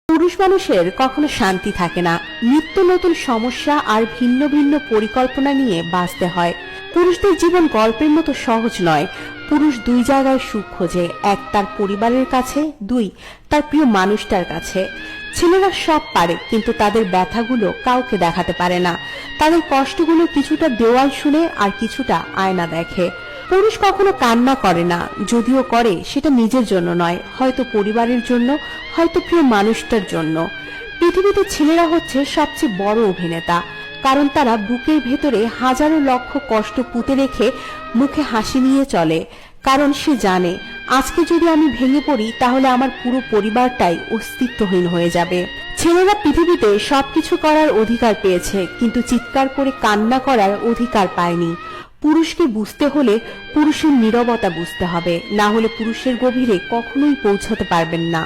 পুরুষ মানুষের কখনো শান্তি থাকে না, নিত্য নতুন সমস্যা আর ভিন্ন ভিন্ন পরিকল্পনা নিয়ে বাঁচতে হয়। পুরুষদের জীবন গল্পের মতো সহজ নয়। পুরুষ দুই জায়গায় সুখ খোঁজে, এক তার পরিবারের কাছে, দুই তার প্রিয় মানুষটার কাছে। ছেলেরা সব পারে, কিন্তু তাদের ব্যথাগুলো কাউকে দেখাতে পারে না। তাদের কষ্টগুলো কিছুটা দেওয়াল শুনে আর কিছুটা আয়না দেখে। পুরুষ কখনো কান্না করে না, যদিও করে সেটা নিজের জন্য নয়, হয়তো পরিবারের জন্য, হয়তো প্রিয় মানুষটার জন্য। পৃথিবীতে ছেলেরা হচ্ছে সবচেয়ে বড় অভিনেতা, কারণ তারা বুকের ভেতরে হাজারো লক্ষ কষ্ট পুঁতে রেখে মুখে হাসি নিয়ে চলে। কারণ সে জানে, আজকে যদি আমি ভেঙে পড়ি তাহলে আমার পুরো পরিবারটাই অস্তিত্বহীন হয়ে যাবে। ছেলেরা পৃথিবীতে সবকিছু করার অধিকার পেয়েছে, কিন্তু চিৎকার করে কান্না করার অধিকার পায়নি। পুরুষকে বুঝতে হলে পুরুষের নীরবতা বুঝতে হবে, না হলে পুরুষের গভীরে কখনোই পৌঁছতে পারবেন না।